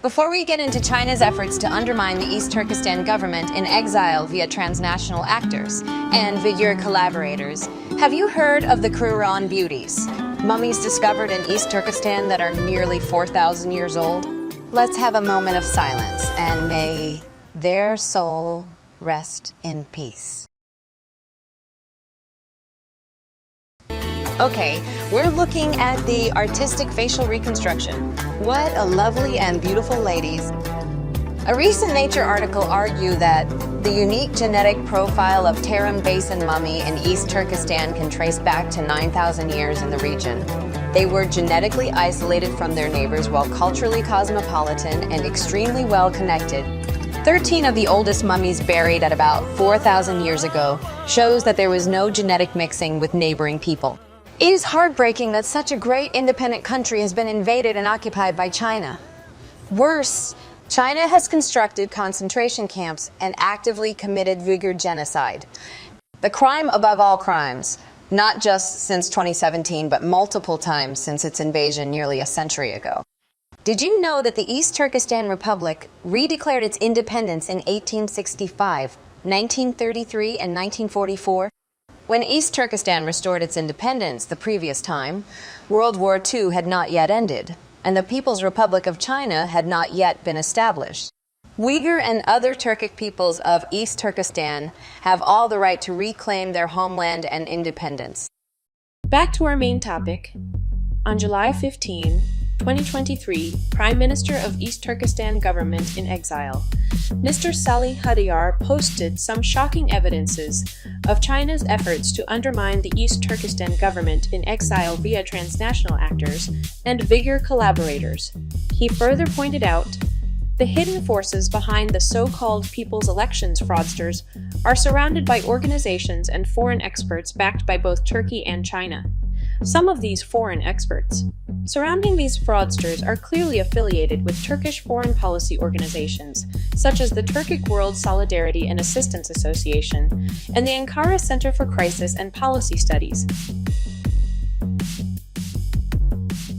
Before we get into China's efforts to undermine the East Turkestan government in exile via transnational actors and Uyghur collaborators, have you heard of the Quran beauties? Mummies discovered in East Turkestan that are nearly 4,000 years old? Let's have a moment of silence and may their soul rest in peace. Okay, we're looking at the artistic facial reconstruction. What a lovely and beautiful ladies. A recent Nature article argued that the unique genetic profile of Tarim Basin mummy in East Turkestan can trace back to 9,000 years in the region. They were genetically isolated from their neighbors while culturally cosmopolitan and extremely well connected. 13 of the oldest mummies buried at about 4,000 years ago shows that there was no genetic mixing with neighboring people. It is heartbreaking that such a great independent country has been invaded and occupied by China. Worse, China has constructed concentration camps and actively committed Uyghur genocide. The crime above all crimes, not just since 2017, but multiple times since its invasion nearly a century ago. Did you know that the East Turkestan Republic redeclared its independence in 1865, 1933, and 1944? When East Turkestan restored its independence the previous time, World War II had not yet ended, and the People's Republic of China had not yet been established. Uyghur and other Turkic peoples of East Turkestan have all the right to reclaim their homeland and independence. Back to our main topic. On July 15, 2023, Prime Minister of East Turkestan Government in Exile, Mr. Salih Hadiyar posted some shocking evidences of China's efforts to undermine the East Turkestan government in exile via transnational actors and Uyghur collaborators. He further pointed out, the hidden forces behind the so-called People's Elections fraudsters are surrounded by organizations and foreign experts backed by both Turkey and China. Some of these foreign experts surrounding these fraudsters are clearly affiliated with Turkish foreign policy organizations, such as the Turkic World Solidarity and Assistance Association and the Ankara Center for Crisis and Policy Studies.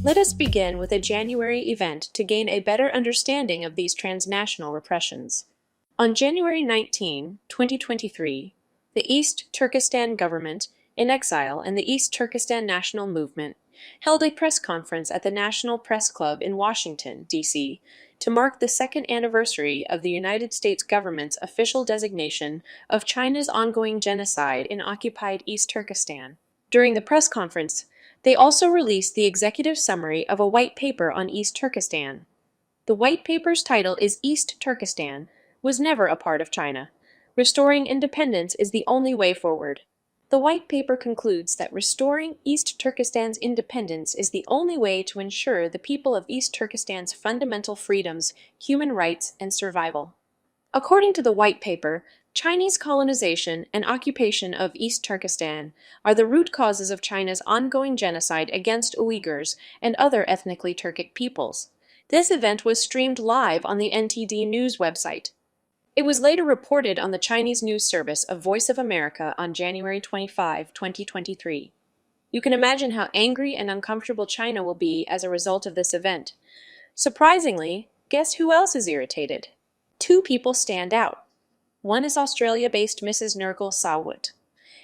Let us begin with a January event to gain a better understanding of these transnational repressions. On January 19, 2023, the East Turkestan government in exile and the East Turkestan National Movement held a press conference at the National Press Club in Washington, D.C., to mark the second anniversary of the United States government's official designation of China's ongoing genocide in occupied East Turkestan. During the press conference, they also released the executive summary of a white paper on East Turkestan. The white paper's title is East Turkestan was never a part of China. Restoring independence is the only way forward. The white paper concludes that restoring East Turkestan's independence is the only way to ensure the people of East Turkestan's fundamental freedoms, human rights, and survival. According to the white paper, Chinese colonization and occupation of East Turkestan are the root causes of China's ongoing genocide against Uyghurs and other ethnically Turkic peoples. This event was streamed live on the NTD News website. It was later reported on the Chinese news service of Voice of America on January 25, 2023. You can imagine how angry and uncomfortable China will be as a result of this event. Surprisingly, guess who else is irritated? Two people stand out. One is Australia-based Mrs. Nurgal Sawut,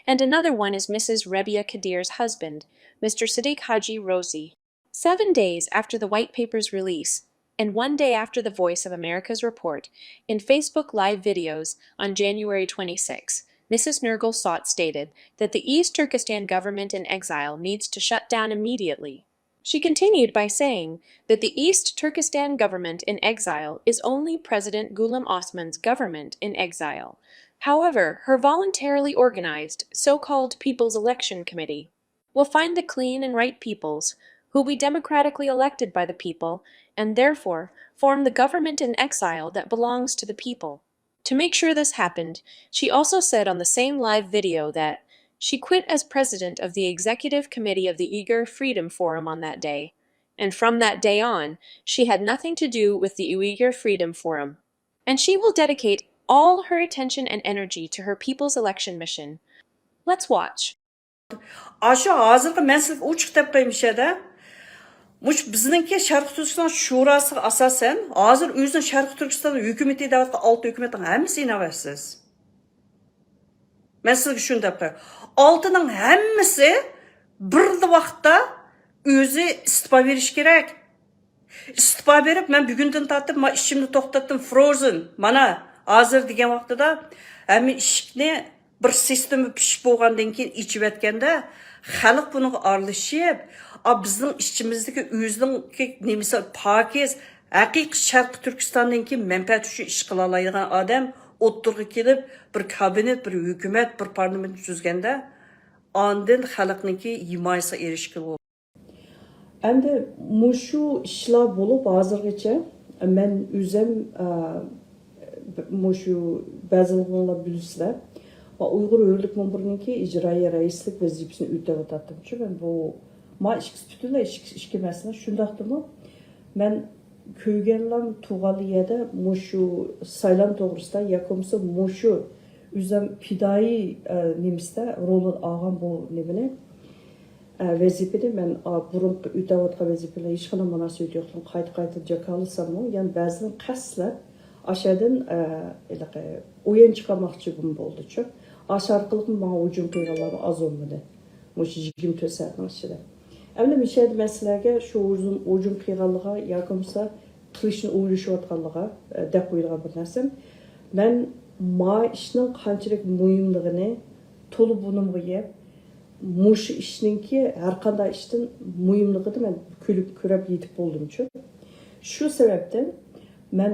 and another one is Mrs. Rebia Kadir's husband, Mr. Sadiq Haji Rosi. 7 days after the white paper's release, and 1 day after the Voice of America's report, in Facebook Live videos on January 26, Mrs. Nurgal Sawut stated that the East Turkestan government in exile needs to shut down immediately. She continued by saying that the East Turkestan government in exile is only President Ghulam Osman's government in exile. However, her voluntarily organized, so-called People's Election Committee will find the clean and right peoples who will be democratically elected by the people and therefore form the government in exile that belongs to the people. To make sure this happened, she also said on the same live video that she quit as president of the executive committee of the Uyghur Freedom Forum on that day, and from that day on, she had nothing to do with the Uyghur Freedom Forum, and she will dedicate all her attention and energy to her People's Election mission. Let's watch. Aşı hazırda mən sırf o çıxıb qoymuşam da. Muş bizningki Sharq Turkiston Shurosiga asosan hozir o'zining Sharq Turkiston hukumati deyotgan 6 hukumatning hammasi inavasiz. Men sizga shuni deb qo'yaman. 6ning hammasi bir vaqtda o'zi istifa berish kerak. İstifa berib, men bugundan tortib, men ishimni to'xtatdim, frozen. Mana hozir degan vaqtida hamma ishni bir sistema pishib bo'lgandan keyin ichib yotganda, xalq buniga aralashib, bizning ishchimizdagi o'zining nimasi pokiz, haqiqiy Sharq Turkistondan keyin manfaat uchun ish qila oladigan odam o'ttirga kelib, bir kabinet, bir hukumat, bir parlament tuzganda, ondan xalqniki himoyasiga erishgan. Endi mushu ishlar bo'lib hozirgacha men o'zim mushu ba'zilarni bilasizlar va Uyg'ur Hurlik Mumbirniki ijroiya raislik vazifasini o'tayotdim. Men bu ikki butunlay ikki masala shundaqdimi? Men ko'rganlar tug'ilgan yerda mushu saylan to'g'risida yoki mushu o'zim fidoi nimisda rol olgan bu nimani vazifede men burunqi o'tayotgan vazifalar hech qanday munosabat yo'qligini qayta jakalasam, ya'ni ba'zilar qasdlab aşağıdan o'yin chiqarmoqchi bo'ldi-chu. Aşarqılık menga hujum qilganlar az olmadi. Mush 24 soatning ichida. Endi mishad masalaga shu hujum qilganligiga yoki qilishni o'ylashayotganligiga deb qo'yilgan bir narsam. Men ma ishning qanchalik muhimligini to'liq bunimga yeb mush ishninki har qanday ishdan muhimligini men ko'rib yetib bo'ldim-chu. Shu sababdan men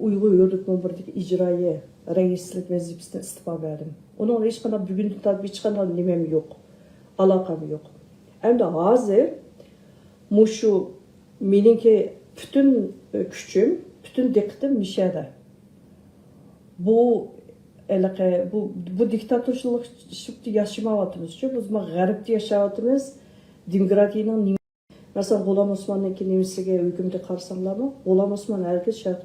Uyg'ur Hurlik Mumbirniki ijroiya raislik vazifasidan istifa berdim. Uning hech qanday bugundan tortib hech qanday nimam yo'q, aloqam yo'q. Endi hozir mushu meningki butun kuchim, butun diqqatim mishada. Bu diktatorchilik yashamayapmiz-ku. Biz g'arbda yashayapmiz. Demokratiyaning masalan G'ulom Osmonniki nimasiga hukumatga qarasanglarmi? G'ulom Osmon hargiz Sharq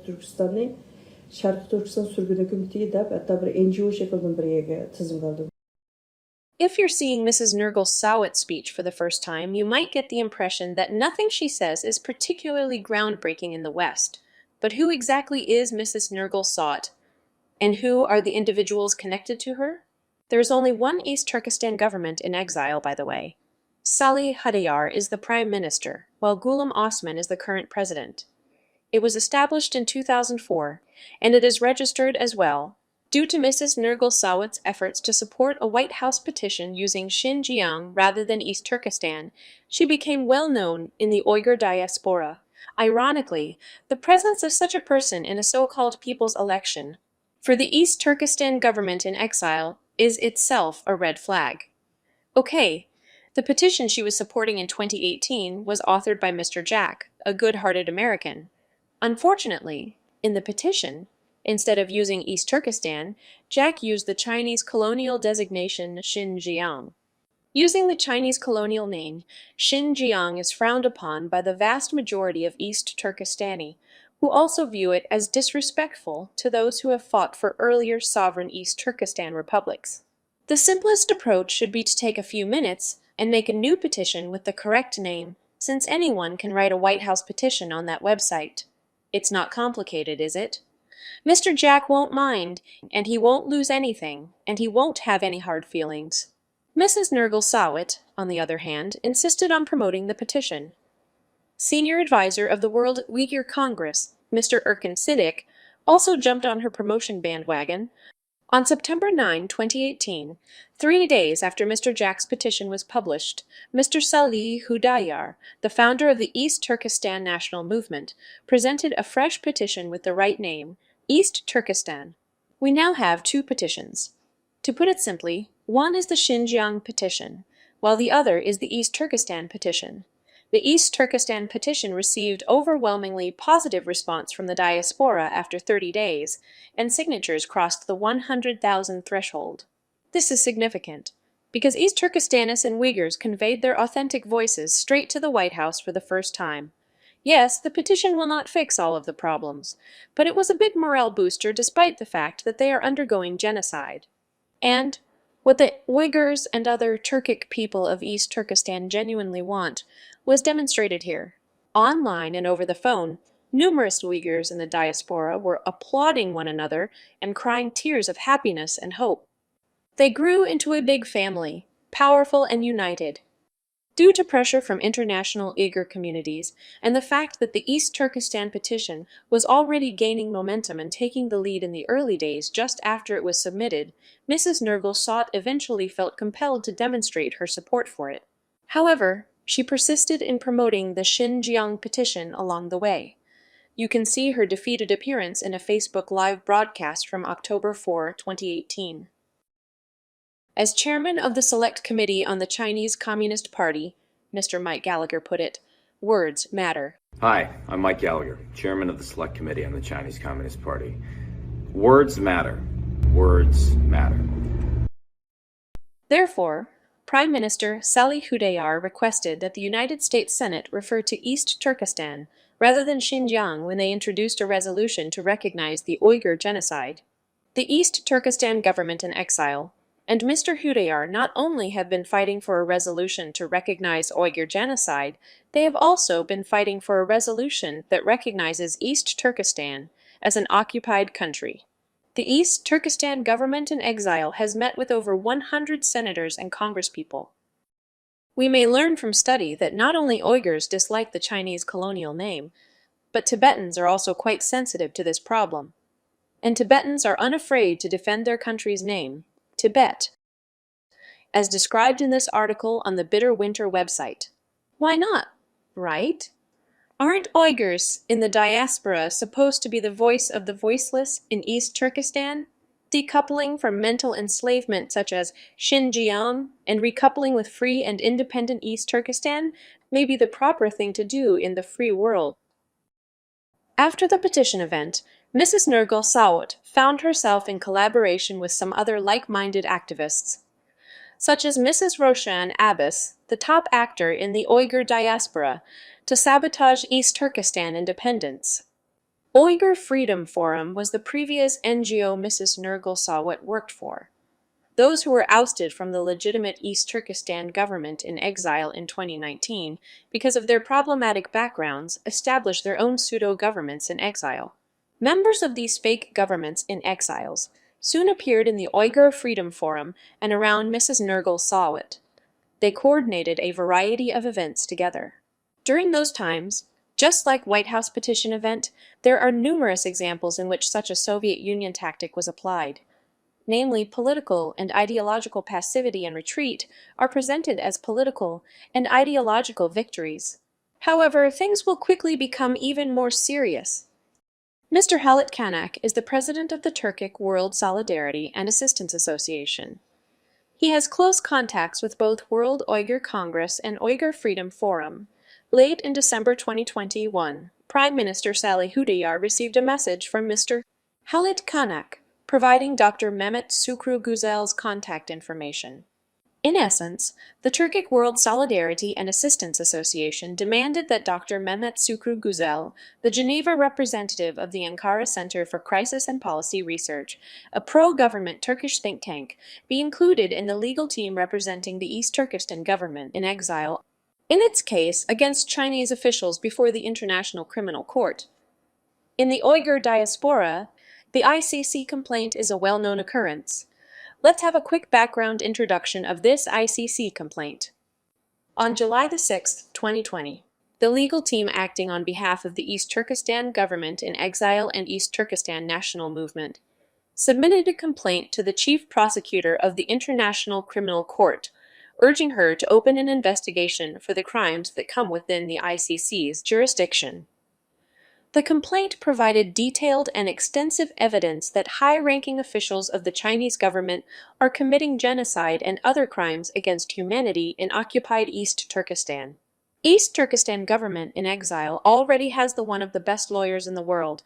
Turkiston surgun hukumati deb hatto bir NGO shaklida bir yerga tizimga oldi. If you're seeing Mrs. Nurgle Sawat's speech for the first time, you might get the impression that nothing she says is particularly groundbreaking in the West. But who exactly is Mrs. Nurgle Sawat? And who are the individuals connected to her? There is only one East Turkestan government in exile, by the way. Salih Hadayar is the Prime Minister, while Ghulam Osman is the current president. It was established in 2004, and it is registered as well. Due to Mrs. Nurgle Sawat's efforts to support a White House petition using Xinjiang rather than East Turkestan, she became well known in the Uyghur diaspora. Ironically, the presence of such a person in a so-called people's election for the East Turkestan government in exile is itself a red flag. Okay, the petition she was supporting in 2018 was authored by Mr. Jack, a good-hearted American. Unfortunately, in the petition, instead of using East Turkestan, Jack used the Chinese colonial designation Xinjiang. Using the Chinese colonial name, Xinjiang is frowned upon by the vast majority of East Turkestani, who also view it as disrespectful to those who have fought for earlier sovereign East Turkestan republics. The simplest approach should be to take a few minutes and make a new petition with the correct name, since anyone can write a White House petition on that website. It's not complicated, is it? Mr. Jack won't mind, and he won't lose anything, and he won't have any hard feelings. Mrs. Nurgle Sawat, on the other hand, insisted on promoting the petition. Senior advisor of the World Uyghur Congress, Mr. Erkan Siddiq, also jumped on her promotion bandwagon. On September 9, 2018, 3 days after Mr. Jack's petition was published, Mr. Salih Hudayar, the founder of the East Turkestan National Movement, presented a fresh petition with the right name, East Turkestan. We now have 2 petitions. To put it simply, one is the Xinjiang petition, while the other is the East Turkestan petition. The East Turkestan petition received overwhelmingly positive response from the diaspora after 30 days, and signatures crossed the 100,000 threshold. This is significant, because East Turkestanis and Uyghurs conveyed their authentic voices straight to the White House for the first time. Yes, the petition will not fix all of the problems, but it was a big morale booster despite the fact that they are undergoing genocide. And what the Uyghurs and other Turkic people of East Turkestan genuinely want was demonstrated here. Online and over the phone, numerous Uyghurs in the diaspora were applauding one another and crying tears of happiness and hope. They grew into a big family, powerful and united. Due to pressure from international Uyghur communities and the fact that the East Turkestan petition was already gaining momentum and taking the lead in the early days just after it was submitted, Mrs. Nurgle eventually felt compelled to demonstrate her support for it. However, she persisted in promoting the Xinjiang petition along the way. You can see her defeated appearance in a Facebook Live broadcast from October 4, 2018. As chairman of the Select Committee on the Chinese Communist Party, Mr. Mike Gallagher put it, words matter. Hi, I'm Mike Gallagher, chairman of the Select Committee on the Chinese Communist Party. Words matter. Words matter. Therefore, Prime Minister Salih Hudayar requested that the United States Senate refer to East Turkestan rather than Xinjiang when they introduced a resolution to recognize the Uyghur genocide. The East Turkestan government in exile and Mr. Hudayar not only have been fighting for a resolution to recognize Uyghur genocide, they have also been fighting for a resolution that recognizes East Turkestan as an occupied country. The East Turkestan government in exile has met with over 100 senators and congresspeople. We may learn from study that not only Uyghurs dislike the Chinese colonial name, but Tibetans are also quite sensitive to this problem. And Tibetans are unafraid to defend their country's name, Tibet, as described in this article on the Bitter Winter website. Why not, right? Aren't Uyghurs in the diaspora supposed to be the voice of the voiceless in East Turkestan? Decoupling from mental enslavement such as Xinjiang and recoupling with free and independent East Turkestan may be the proper thing to do in the free world. After the petition event, Mrs. Nurgle Sawat found herself in collaboration with some other like-minded activists, such as Mrs. Roshan Abbas, the top actor in the Uyghur diaspora, to sabotage East Turkestan independence. Uyghur Freedom Forum was the previous NGO Mrs. Nurgle Sawat worked for. Those who were ousted from the legitimate East Turkestan government in exile in 2019 because of their problematic backgrounds established their own pseudo-governments in exile. Members of these fake governments in exiles soon appeared in the Uyghur Freedom Forum and around Mrs. Nurgle Sawat. They coordinated a variety of events together. During those times, just like White House petition event, there are numerous examples in which such a Soviet Union tactic was applied. Namely, political and ideological passivity and retreat are presented as political and ideological victories. However, things will quickly become even more serious. Mr. Halit Kanak is the president of the Turkic World Solidarity and Assistance Association. He has close contacts with both World Uyghur Congress and Uyghur Freedom Forum. Late in December 2021, Prime Minister Salih Hudayar received a message from Mr. Halit Kanak, providing Dr. Mehmet Sukru Güzel's contact information. In essence, the Turkic World Solidarity and Assistance Association demanded that Dr. Mehmet Sukru Güzel, the Geneva representative of the Ankara Center for Crisis and Policy Research, a pro-government Turkish think tank, be included in the legal team representing the East Turkestan government in exile in its case against Chinese officials before the International Criminal Court. In the Uyghur diaspora, the ICC complaint is a well-known occurrence. Let's have a quick background introduction of this ICC complaint. On July 6, 2020, the legal team acting on behalf of the East Turkestan government in exile and East Turkestan national movement submitted a complaint to the chief prosecutor of the International Criminal Court, urging her to open an investigation for the crimes that come within the ICC's jurisdiction. The complaint provided detailed and extensive evidence that high-ranking officials of the Chinese government are committing genocide and other crimes against humanity in occupied East Turkestan. East Turkestan government in exile already has one of the best lawyers in the world,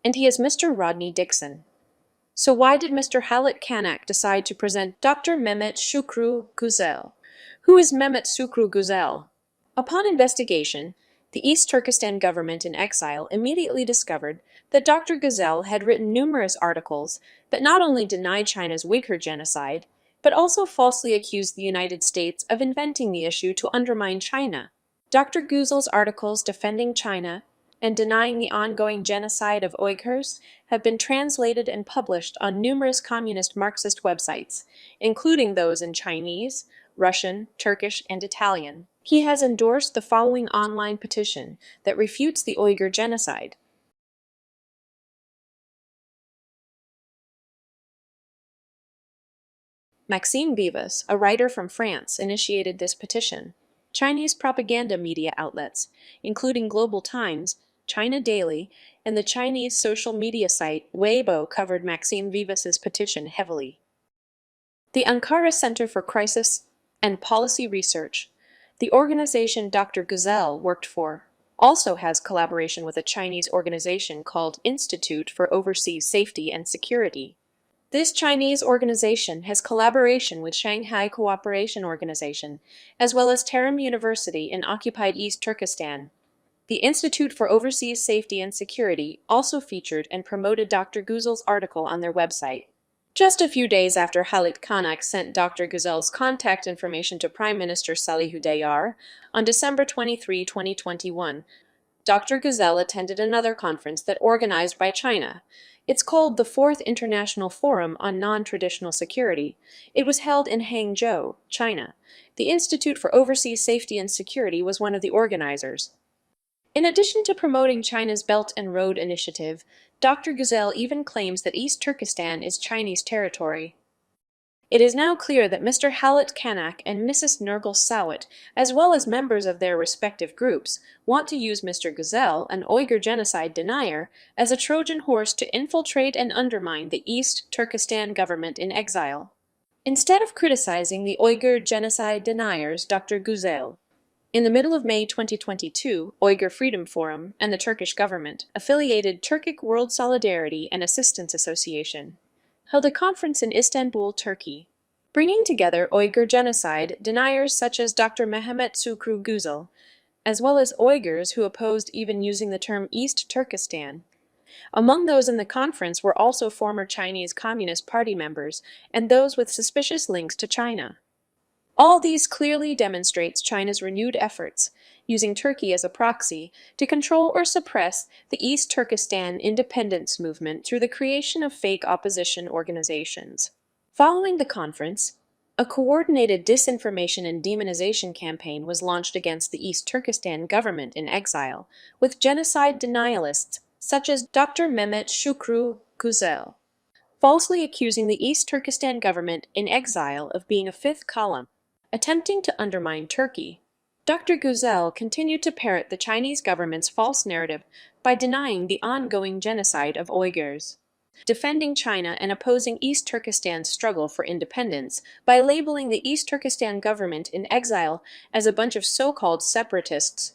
and he is Mr. Rodney Dixon. So why did Mr. Halit Kanak decide to present Dr. Mehmet Sukru Güzel? Who is Mehmet Sukru Güzel? Upon investigation, the East Turkestan government in exile immediately discovered that Dr. Güzel had written numerous articles that not only denied China's Uyghur genocide, but also falsely accused the United States of inventing the issue to undermine China. Dr. Guzel's articles defending China and denying the ongoing genocide of Uyghurs have been translated and published on numerous communist Marxist websites, including those in Chinese, Russian, Turkish, and Italian. He has endorsed the following online petition that refutes the Uyghur genocide. Maxime Vivas, a writer from France, initiated this petition. Chinese propaganda media outlets, including Global Times, China Daily, and the Chinese social media site Weibo covered Maxime Vivas's petition heavily. The Ankara Center for Crisis and Policy Research, the organization Dr. Guzel worked for, also has collaboration with a Chinese organization called Institute for Overseas Safety and Security. This Chinese organization has collaboration with Shanghai Cooperation Organization, as well as Tarim University in occupied East Turkestan. The Institute for Overseas Safety and Security also featured and promoted Dr. Guzel's article on their website. Just a few days after Halit Kanak sent Dr. Guzel's contact information to Prime Minister Salih Hudayar, on December 23, 2021, Dr. Guzel attended another conference that organized by China. It's called the Fourth International Forum on Non-Traditional Security. It was held in Hangzhou, China. The Institute for Overseas Safety and Security was one of the organizers. In addition to promoting China's Belt and Road Initiative, Dr. Guzel even claims that East Turkestan is Chinese territory. It is now clear that Mr. Halit Kanak and Mrs. Nurgal Sawat, as well as members of their respective groups, want to use Mr. Guzel, an Uyghur genocide denier, as a Trojan horse to infiltrate and undermine the East Turkestan government in exile. Instead of criticizing the Uyghur genocide deniers, Dr. Guzel, in the middle of May 2022, Uyghur Freedom Forum and the Turkish government, affiliated Turkic World Solidarity and Assistance Association, held a conference in Istanbul, Turkey, bringing together Uyghur genocide deniers such as Dr. Mehmet Sukru Guzel, as well as Uyghurs who opposed even using the term East Turkestan. Among those in the conference were also former Chinese Communist Party members and those with suspicious links to China. All these clearly demonstrates China's renewed efforts, using Turkey as a proxy, to control or suppress the East Turkestan independence movement through the creation of fake opposition organizations. Following the conference, a coordinated disinformation and demonization campaign was launched against the East Turkestan government in exile, with genocide denialists such as Dr. Mehmet Shukru Guzel, falsely accusing the East Turkestan government in exile of being a fifth column, attempting to undermine Turkey. Dr. Guzel continued to parrot the Chinese government's false narrative by denying the ongoing genocide of Uyghurs, defending China and opposing East Turkestan's struggle for independence by labeling the East Turkestan government in exile as a bunch of so-called separatists.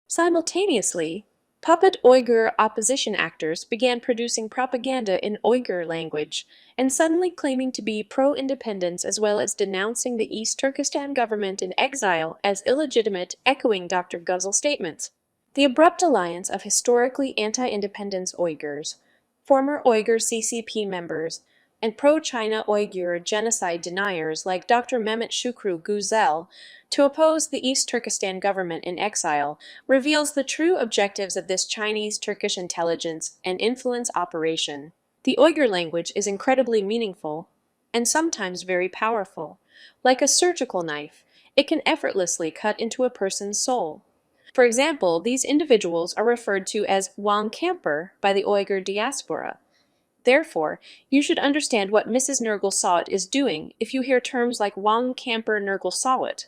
Simultaneously, puppet Uyghur opposition actors began producing propaganda in Uyghur language and suddenly claiming to be pro-independence as well as denouncing the East Turkestan government in exile as illegitimate, echoing Dr. Guzel's statements. The abrupt alliance of historically anti-independence Uyghurs, former Uyghur CCP members, and pro-China Uyghur genocide deniers like Dr. Mehmet Shukru Guzel to oppose the East Turkestan government in exile reveals the true objectives of this Chinese-Turkish intelligence and influence operation. The Uyghur language is incredibly meaningful and sometimes very powerful. Like a surgical knife, it can effortlessly cut into a person's soul. For example, these individuals are referred to as wang kempir by the Uyghur diaspora. Therefore, you should understand what Mrs. Nurgal Sawat is doing if you hear terms like wang kempir Nurgal Sawat.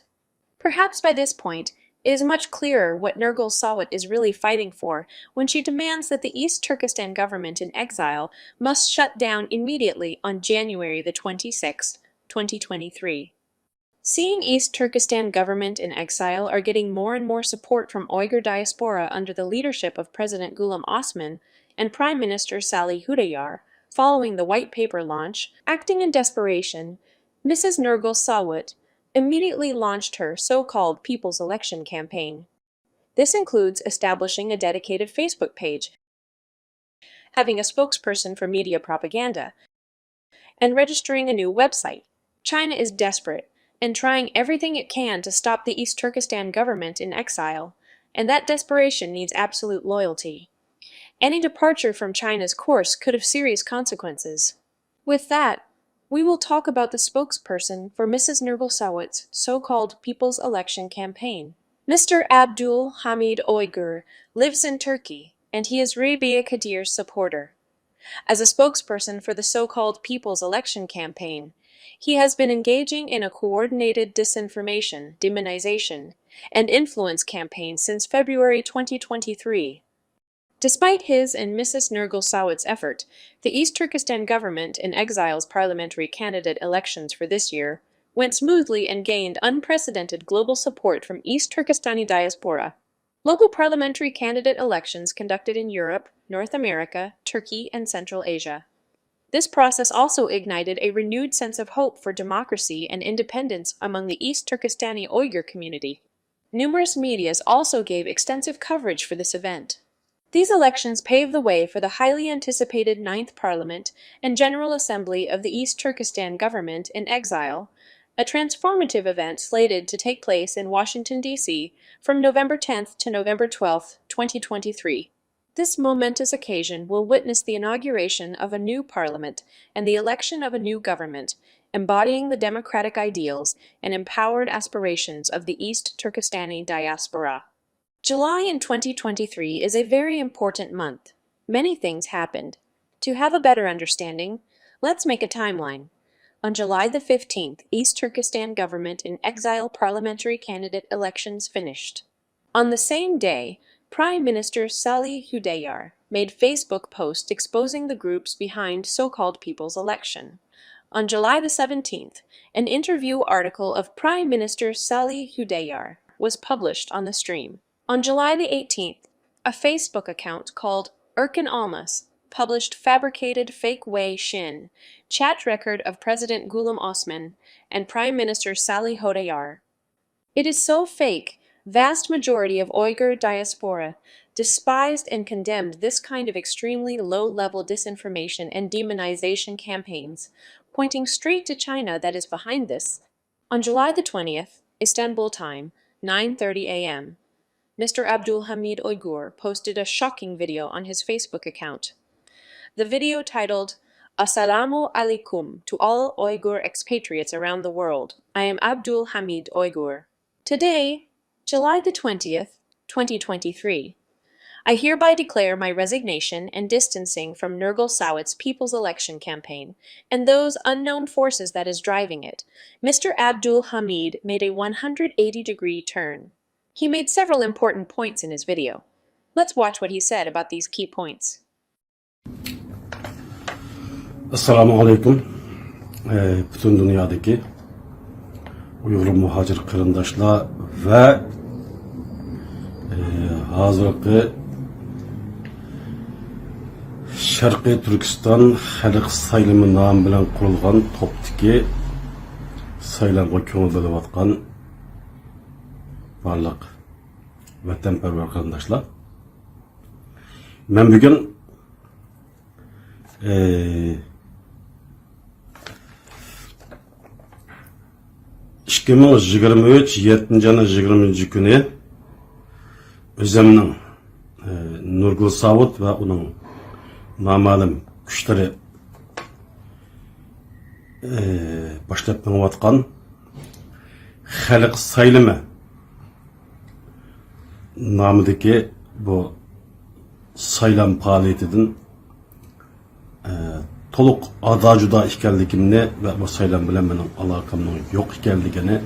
Perhaps by this point, it is much clearer what Nurgal Sawat is really fighting for when she demands that the East Turkestan government in exile must shut down immediately on January the 26th, 2023. Seeing East Turkestan government in exile are getting more and more support from Uyghur diaspora under the leadership of President Ghulam Osman and Prime Minister Salih Hudayar, following the white paper launch, acting in desperation, Mrs. Nurgal Sawat immediately launched her so-called People's Election campaign. This includes establishing a dedicated Facebook page, having a spokesperson for media propaganda, and registering a new website. China is desperate, and trying everything it can to stop the East Turkestan government in exile, and that desperation needs absolute loyalty. Any departure from China's course could have serious consequences. With that, we will talk about the spokesperson for Mrs. Nurgul Sawat's so-called People's Election Campaign. Mr. Abdul Hamid Uygur lives in Turkey, and he is Rabia Kadir's supporter. As a spokesperson for the so-called People's Election Campaign, he has been engaging in a coordinated disinformation, demonization, and influence campaign since February 2023. Despite his and Mrs. Nurgul Sawat's effort, the East Turkestan government in exile's parliamentary candidate elections for this year went smoothly and gained unprecedented global support from East Turkestani diaspora. Local parliamentary candidate elections conducted in Europe, North America, Turkey, and Central Asia. This process also ignited a renewed sense of hope for democracy and independence among the East Turkestani Uyghur community. Numerous medias also gave extensive coverage for this event. These elections paved the way for the highly anticipated 9th Parliament and General Assembly of the East Turkestan government in exile, a transformative event slated to take place in Washington, D.C. from November 10th to November 12th, 2023. This momentous occasion will witness the inauguration of a new parliament and the election of a new government, embodying the democratic ideals and empowered aspirations of the East Turkestani diaspora. July in 2023 is a very important month. Many things happened. To have a better understanding, let's make a timeline. On July the 15th, East Turkestan government in exile parliamentary candidate elections finished. On the same day, Prime Minister Salih Hudayar made Facebook post exposing the groups behind so-called People's Election. On July the 17th, an interview article of Prime Minister Salih Hudayar was published on the stream. On July the 18th, a Facebook account called Erkan Almas published fabricated fake Wei Shin, chat record of President Ghulam Osman and Prime Minister Salih Hudayar. It is so fake, vast majority of Uyghur diaspora despised and condemned this kind of extremely low-level disinformation and demonization campaigns, pointing straight to China that is behind this. On July the 20th, Istanbul time, 9:30 a.m., Mr. Abdul Hamid Uygur posted a shocking video on his Facebook account. The video titled, Assalamu alaikum to all Uyghur expatriates around the world. I am Abdul Hamid Uygur. Today, July the 20th, 2023, I hereby declare my resignation and distancing from Nurgul Sawat's People's Election Campaign and those unknown forces that is driving it. Mr. Abdul Hamid made a 180-degree turn. He made several important points in his video. Let's watch what he said about these key points. Assalamu alaikum. Bütün dünyadaki Uyghur muhacir kırındaşlar ve hazırki Şarkı Türkistan Halk Saylımı namı bilen kurulgan toptaki saylanğa köngül bölüp atkan barlık vatanperver kırındaşlar. Ben bugün 2023 7-20 günü özümnün Nurgul Sawat ve onun namalım güçleri başlap atkan Halk Saylımı namıdaki bu saylan faaliyetinin toluk adajuda ikenligini ve bu saylan bilen benim alakamın yok ikenligini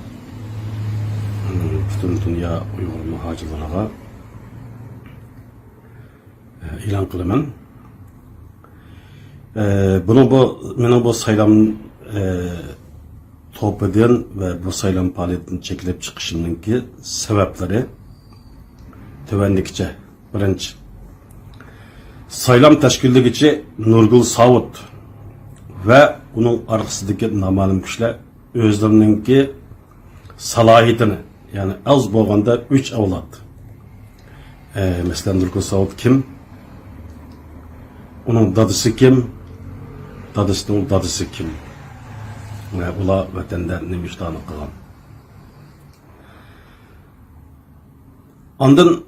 bütün dünya Uyghur muhacirlere ilan kılıman. Benim bu saylan top eden ve bu saylan faaliyetinin çekilip çıkışındaki sebepleri tövendikçe. Birinci, saylam teşkilligiçi Nurgul Sawat ve onun arkasındaki namalım kişiler özlerininki salahiyetini, yani az bolganda 3 avlat. Mesela Nurgul Sawat kim? Onun dadısı kim? Dadısının dadısı kim? Ve ula vatanda ne vicdanı kılan. Ondan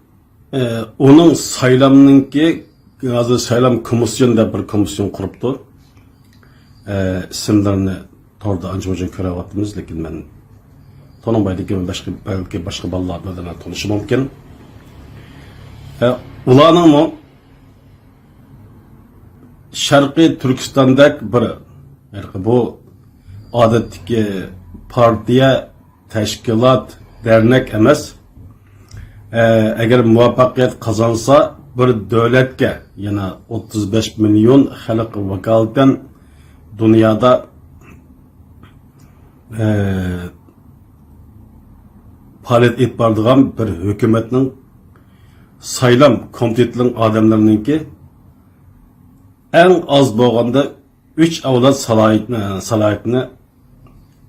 onun saylamınki hazır saylam komisyon da bir komisyon kuruptu. İsimlerini torda anca körevatımız, lekin ben tanımaydık, belki başka ballarla tanışım mümkün. Ulanın mı Şarkı Türkistan'da bir bu adetteki partiye, teşkilat, dernek emas. Eğer muvaffakiyet kazansa bir devletke, yani 35 milyon halk vakaleten dünyada faaliyet etip bardığan bir hükümetin saylam komitetinin adamlarınınki en az boğanda 3 avlat salayetini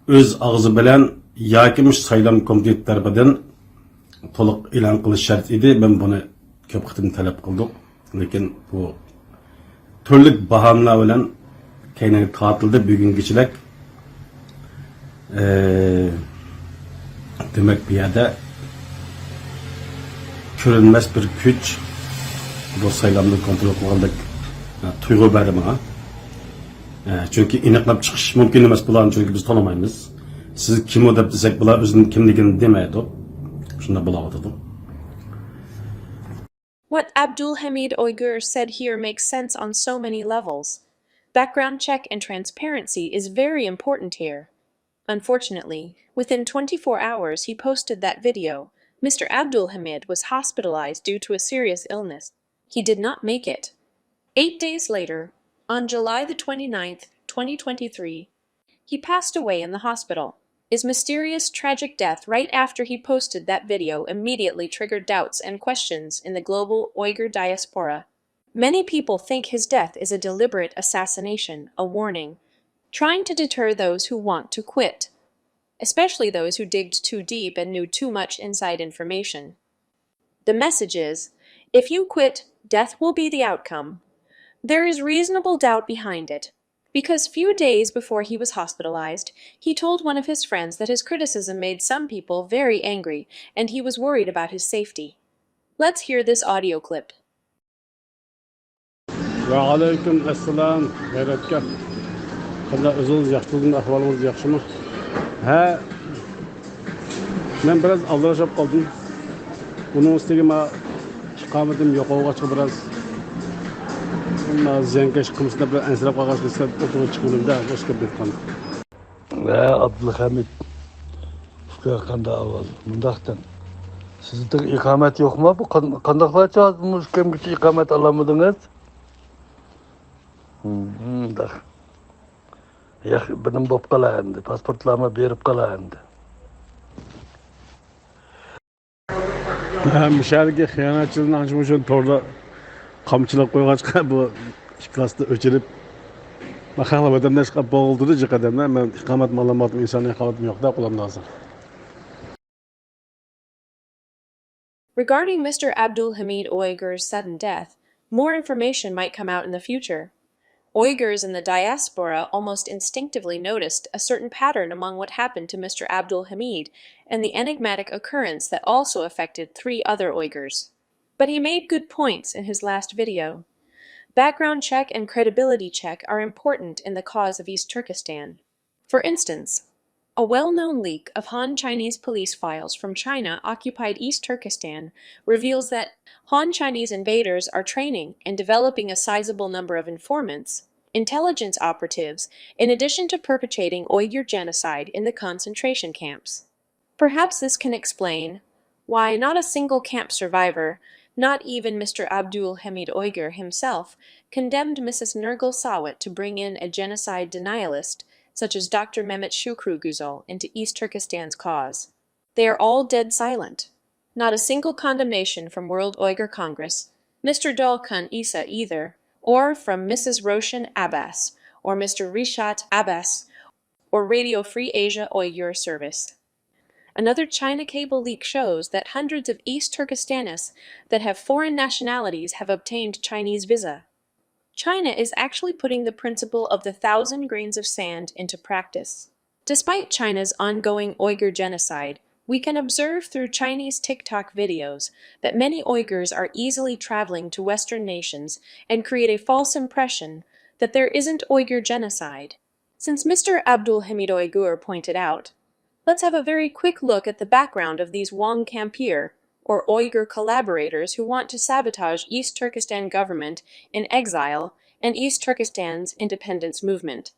öz ağzı bilen yakimiş saylam komitet tarafından to'liq e'lon qilish shart edi. Ben bunu ko'p qitim talab qildik, lekin bu turli bahonalar bilan keyingi tortildi. Bugungichalik demak bu yerda ko'rinmas bir kuch bu saylamni kontrol qilgandek tuyg'u berdi menga. Chunki aniqlab chiqish mumkin emas bularni, chunki biz tanimaymiz. Siz kim o deb desak bular o'zining kimligini demaydi. Shunda bo'laveradi. What Abdul Hamid Uyghur said here makes sense on so many levels. Background check and transparency is very important here. Unfortunately, within 24 hours he posted that video, Mr. Abdul Hamid was hospitalized due to a serious illness. He did not make it. 8 days later, on July the 29th, 2023, he passed away in the hospital. His mysterious, tragic death right after he posted that video immediately triggered doubts and questions in the global Uyghur diaspora. Many people think his death is a deliberate assassination, a warning, trying to deter those who want to quit, especially those who digged too deep and knew too much inside information. The message is, if you quit, death will be the outcome. There is reasonable doubt behind it, because few days before he was hospitalized, he told one of his friends that his criticism made some people very angry, and he was worried about his safety. Let's hear this audio clip. Wa alaykum assalam, gayretgar. Qanday o'zingiz yaxshimisiz, ahvolingiz yaxshimi? Ha. Men biraz aldirashib qoldim. Buning ustiga men iqomatim yo'qolgach biraz ziyankesh qilmishda bir ansirab qolgach o'tirib chiqimda boshqa bitgan. Va Abdulhamid qanday avval mundaqdan sizda iqomat yo'qmi? Bu qandaqlarcha mushkamgacha iqomat olamadingiz? Ya benim bo'lib qoladi. Pasportlarni berib qoladi. Mishalga xiyonatchilikni ancha uchun to'g'ri qamchilab qo'yg'achqa bu ikklasida o'chirib mahalla vatandaş bo'g'ildi jiqadanda men iqomat ma'lumotim insoniy iqomatim yo'qda qo'limda hozir. Regarding Mr. Abdul Hamid Uyghur's sudden death, more information might come out in the future. Uyghurs in the diaspora almost instinctively noticed a certain pattern among what happened to Mr. Abdul Hamid and the enigmatic occurrence that also affected 3 other Uyghurs. But he made good points in his last video. Background check and credibility check are important in the cause of East Turkestan. For instance, a well-known leak of Han Chinese police files from China-occupied East Turkestan reveals that Han Chinese invaders are training and developing a sizable number of informants, intelligence operatives, in addition to perpetrating Uyghur genocide in the concentration camps. Perhaps this can explain why not a single camp survivor, not even Mr. Abdul Hamid Uyghur himself, condemned Mrs. Nurgul Sawat to bring in a genocide denialist such as Dr. Mehmet Shukru Güzel into East Turkestan's cause. They are all dead silent. Not a single condemnation from World Uyghur Congress, Mr. Dolkun Isa either, or from Mrs. Roshan Abbas, or Mr. Rishat Abbas, or Radio Free Asia Uyghur Service. Another China cable leak shows that hundreds of East Turkestanis that have foreign nationalities have obtained Chinese visa. China is actually putting the principle of the 1,000 grains of sand into practice. Despite China's ongoing Uyghur genocide, We can observe through Chinese TikTok videos that many Uyghurs are easily traveling to Western nations and create a false impression that there isn't Uyghur genocide. Since Mr. Abdul Hamid Uyghur pointed out, let's have a very quick look at the background of these wang kempir, or Uyghur collaborators who want to sabotage East Turkestan government in exile and East Turkestan's independence movement.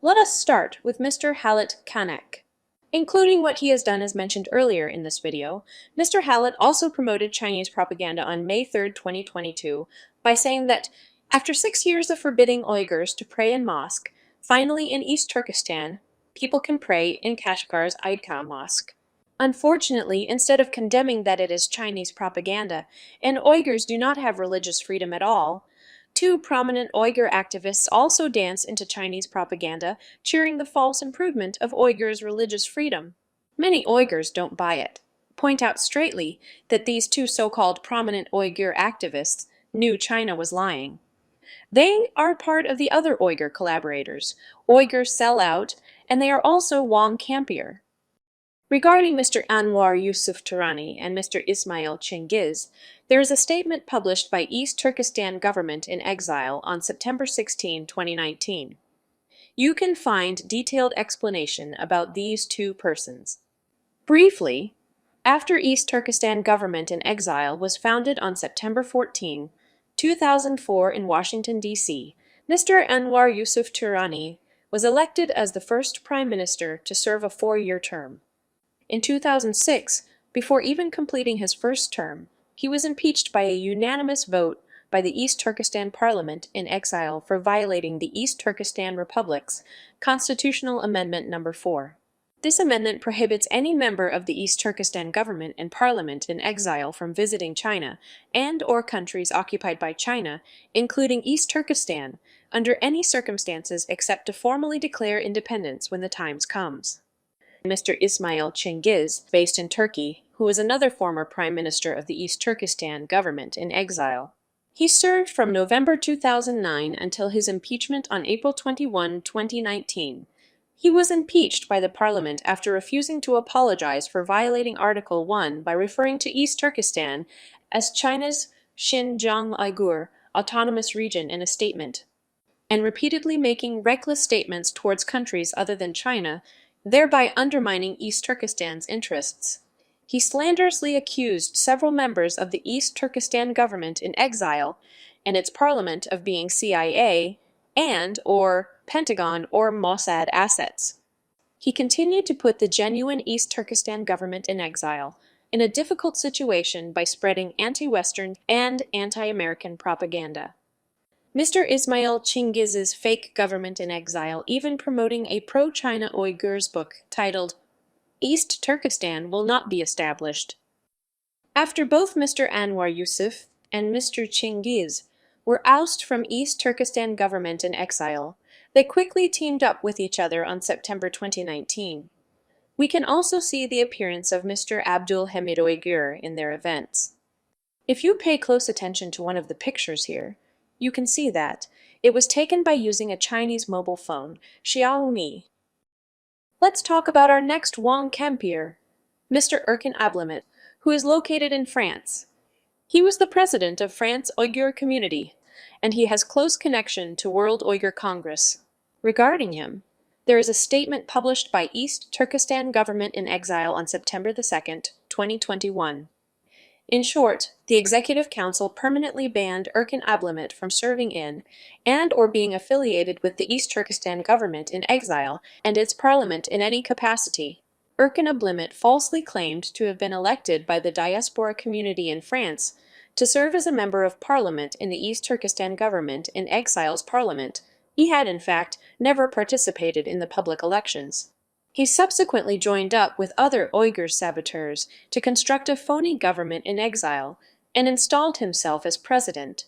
Let us start with Mr. Halit Kanek. Including what he has done as mentioned earlier in this video, Mr. Halit also promoted Chinese propaganda on May 3, 2022, by saying that after 6 years of forbidding Uyghurs to pray in mosque, finally in East Turkestan, people can pray in Kashgar's Eidgah Mosque. Unfortunately, instead of condemning that it is Chinese propaganda, and Uyghurs do not have religious freedom at all, two prominent Uyghur activists also dance into Chinese propaganda, cheering the false improvement of Uyghurs' religious freedom. Many Uyghurs don't buy it, point out straightly that these two so-called prominent Uyghur activists knew China was lying. They are part of the other Uyghur collaborators, Uyghur Sell Out, and they are also wang kempir. Regarding Mr. Anwar Yusuf Turani and Mr. Ismail Chingiz, there is a statement published by East Turkestan government in exile on September 16, 2019. You can find detailed explanation about these two persons. Briefly, after East Turkestan government in exile was founded on September 14, 2004 in Washington, D.C., Mr. Anwar Yusuf Turani was elected as the first prime minister to serve a 4-year term. In 2006, before even completing his first term, he was impeached by a unanimous vote by the East Turkestan Parliament in exile for violating the East Turkestan Republic's Constitutional Amendment No. 4. This amendment prohibits any member of the East Turkestan government and parliament in exile from visiting China and/or countries occupied by China, including East Turkestan, under any circumstances except to formally declare independence when the time comes. Mr. Ismail Chingiz, based in Turkey, who was another former Prime Minister of the East Turkestan government in exile. He served from November 2009 until his impeachment on April 21, 2019. He was impeached by the parliament after refusing to apologize for violating Article 1 by referring to East Turkestan as China's Xinjiang Uyghur Autonomous Region in a statement, and repeatedly making reckless statements towards countries other than China, thereby undermining East Turkestan's interests. He slanderously accused several members of the East Turkestan government in exile and its parliament of being CIA and/or Pentagon or Mossad assets. He continued to put the genuine East Turkestan government in exile in a difficult situation by spreading anti-Western and anti-American propaganda. Mr. Ismail Chingiz's fake government in exile even promoting a pro-China Uyghurs book titled East Turkestan Will Not Be Established. After both Mr. Anwar Yusuf and Mr. Chingiz were ousted from East Turkestan government in exile, they quickly teamed up with each other on September 2019. We can also see the appearance of Mr. Abdul Hamid Uyghur in their events. If you pay close attention to one of the pictures here, you can see that it was taken by using a Chinese mobile phone, Xiaomi. Let's talk about our next wang kempir, Mr. Erkan Ablamet, who is located in France. He was the president of France Uyghur Community, and he has close connection to World Uyghur Congress. Regarding him, there is a statement published by East Turkestan government in exile on September 2, 2021. In short, the Executive Council permanently banned Erkan Ablamet from serving in and/or being affiliated with the East Turkestan government in exile and its parliament in any capacity. Erkan Ablamet falsely claimed to have been elected by the diaspora community in France to serve as a member of parliament in the East Turkestan government in exile's parliament. He had, in fact, never participated in the public elections. He subsequently joined up with other Uyghur saboteurs to construct a phony government in exile and installed himself as president.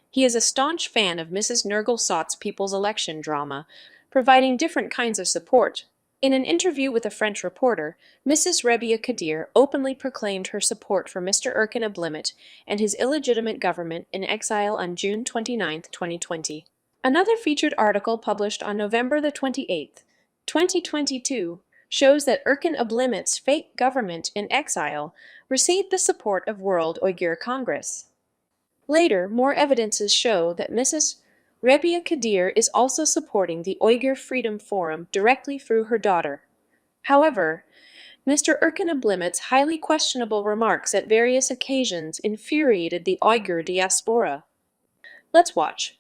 He is a staunch fan of Mrs. Nurgle Sot's People's Election drama, providing different kinds of support. In an interview with a French reporter, Mrs. Rebia Kadir openly proclaimed her support for Mr. Erkan Ablamet and his illegitimate government in exile on June 29, 2020. Another featured article published on November the 28th, 2022, shows that Erkin Ablimit's fake government in exile received the support of World Uyghur Congress. Later, more evidences show that Mrs. Rebia Kadir is also supporting the Uyghur Freedom Forum directly through her daughter. However, Mr. Erkin Ablimit's highly questionable remarks at various occasions infuriated the Uyghur diaspora. Let's watch.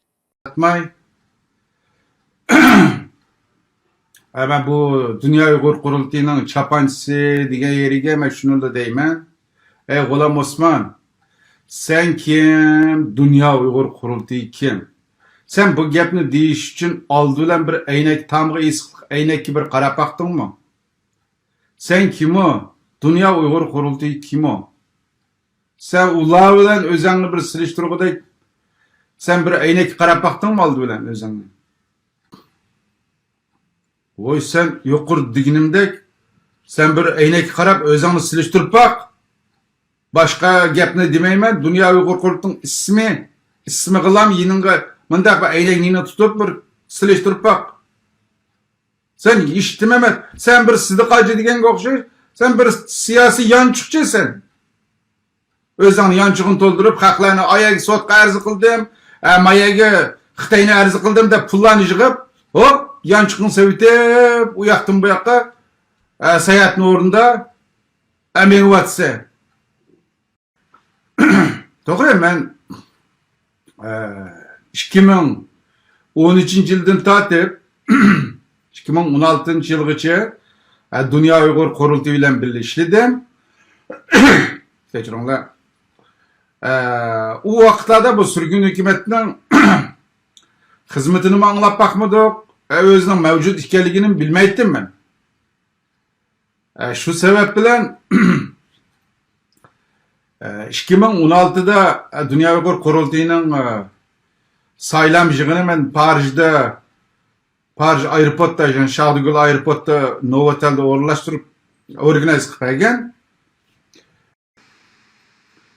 Ben bu Dünya Uygur Kurultayı'nın çapancısı diye yeriga ben şunu da deyman. Ey G'ulam Osman, sen kim? Dünya Uygur Kurultayı kim? Sen bu gapni deyish uchun oldi bilan bir aynak tamg'i eski aynakka bir qarab baqdingmi? Sen kim o? Dünya Uygur Kurultayı kim o? Sen ular bilan o'zingni bir silishtirg'uday sen bir aynakka qarab baqdingmi oldi bilan o'zingni? Voy sen yuqur diginimdek sen bir aynakka qarab o'zingni silishtirib baq. Başka gapni demayman. Dünya Uygur Kurultayı'nın ismi qılam yiningga mındaq bir aynakni tutib bir silishtirib baq. Sen eshitmamat. Sen bir sidiqachi deganga o'xshaysiz. Sen bir siyosiy yanchiqchi sen. O'zingni yanchig'ini to'ldirib, xalqlarni oyaga sotqa arz qildim, mayaga Xitoyni arz qildim deb pullarni yig'ib, hop, yanchiqni sevitib, u yoqdan bu yoqqa sayohatni o'rnida mengyapsa. To'g'ri, men 2013 yildan tortib 2016 yilgacha Dünya Uygur Kurultayı bilan birga ishladim. Kechiringlar. U vaqtlarda bu surgun hukumatning xizmatini anglab baqmadik, o'zining mavjud ekanligini bilmaydim men. Shu sabab bilan 2016'da Dünya Uygur Kurultayı'nın saylam yig'ini men Parij aeroportda, yani Şahdigül aeroportda Novotel'de o'rlashtirib organize qilgan.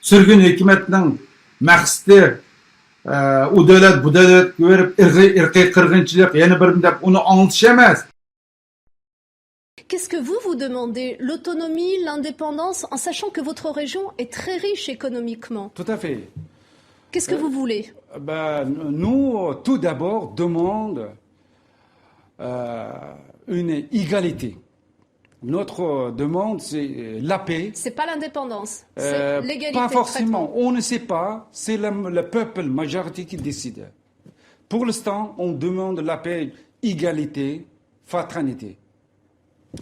Sürgün hükümetinin maqsadi u davlat bu davlatga berib irqiy qirg'inchilik yana bir deb uni anglatish emas. Qu'est-ce que vous demandez? L'autonomie, l'indépendance, en sachant que votre région est très riche économiquement. Tout à fait. Qu'est-ce que vous voulez? Nous, tout d'abord, demandons une égalité. Notre demande, c'est la paix. C'est pas l'indépendance, c'est l'égalité. Pas forcément, on ne sait pas, c'est le peuple majorité qui décide. Pour l'instant, on demande la paix, égalité, fraternité.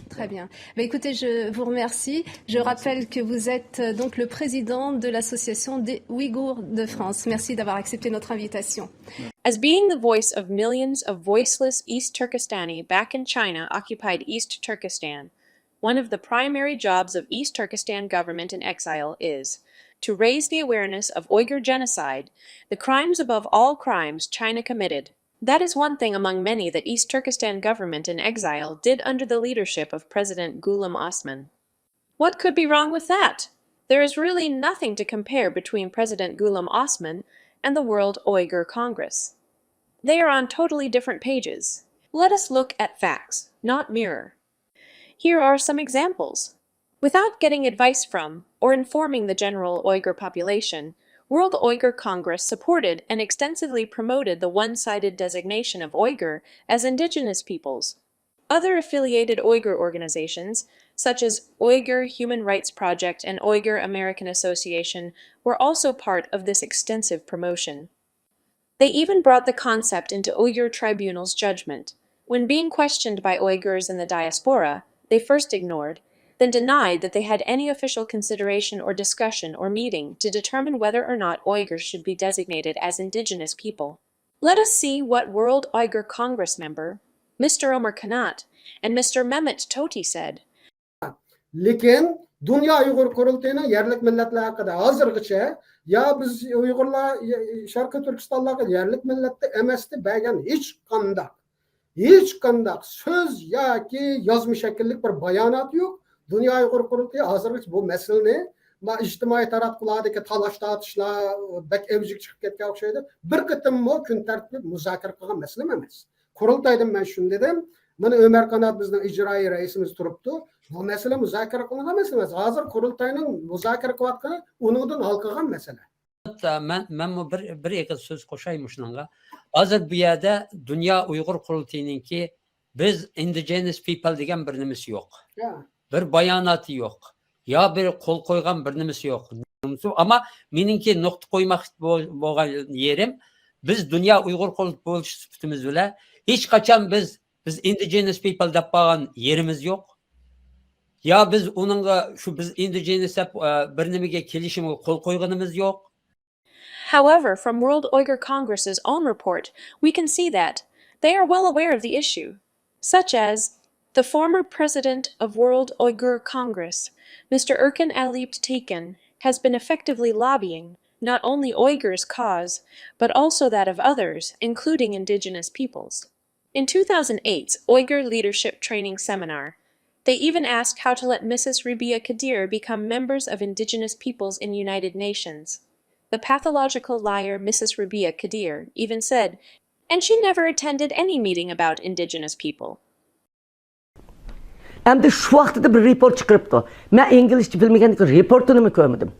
Très bien. Écoutez, je vous remercie. Je rappelle que vous êtes donc le président de l'Association des Ouïghours de France. Merci d'avoir accepté notre invitation. As being the voice of millions of voiceless East Turkestani back in China occupied East Turkestan, one of the primary jobs of East Turkestan government in exile is to raise the awareness of Uyghur genocide, the crimes above all crimes China committed. That is one thing among many that East Turkestan government in exile did under the leadership of President Ghulam Osman. What could be wrong with that? There is really nothing to compare between President Ghulam Osman and the World Uyghur Congress. They are on totally different pages. Let us look at facts, not mirror. Here are some examples. Without getting advice from or informing the general Uyghur population, World Uyghur Congress supported and extensively promoted the one-sided designation of Uyghur as indigenous peoples. Other affiliated Uyghur organizations, such as Uyghur Human Rights Project and Uyghur American Association, were also part of this extensive promotion. They even brought the concept into Uyghur tribunal's judgment. When being questioned by Uyghurs in the diaspora, they first ignored, then denied that they had any official consideration or discussion or meeting to determine whether or not Uyghurs should be designated as indigenous people. Let us see what World Uyghur Congress member, Mr. Omar Kanat, and Mr. Mehmet Toti said. Lekin Dünya Uygur Kurultayı'nın yerlik milletler hakkında hazırgıça ya biz Uygurlar Şarkı Türkistan'la yerlik millette emesti belgen hiç kandak söz ya ki yazmış şekillik bir bayanat yok. Dünya Uygur Kurultayı hazırgıç bu meseleni ijtimoiy taraflardagi talash tortishlar bak evjik chiqib ketgan o'xshaydi. Bir qitimmi kun tartib muzokara qilgan masala emas. Qurultaydan men shuni dedim, Mana Ömer Kanat bizning ijroiy raisimiz turibdi. Bu masala muzokara qilingan masala emas. Hozir qurultayning muzokara qilayotgani uningdan hal qilgan masala. Men bir egiz so'z qo'shaymi shunga. Hozir bu yerda Dunyo Uyg'ur qurultayininki biz indigenous people degan bir nimasi yo'q. Bir bayonoti yo'q. Yo bir qo'l qo'ygan bir nimasi yo'q. Ama meningki nuqta qo'ymoq bo'lgan yerim biz Dunyo Uyg'ur qurultayi bo'lish sifatimiz bilan hech qachon biz indigenous people deb qo'ygan yerimiz yo'q. Ya biz onunla şu biz indigenous bir nimaga kelishimga qo'l qo'yganimiz yo'q. However, from World Uyghur Congress's own report, we can see that they are well aware of the issue, such as the former president of World Uyghur Congress, Mr. Erkan Alip Taken, has been effectively lobbying not only Uyghurs' cause, but also that of others, including indigenous peoples. In 2008's Uyghur Leadership Training Seminar, they even asked how to let Mrs. Rabia Kadir become members of indigenous peoples in United Nations. The pathological liar Mrs. Rabia Kadir even said, and she never attended any meeting about indigenous people. Endi şu vaqtida bir report chiqibdi. Men inglizcha bilmaganlikka reportini ko'rmadim.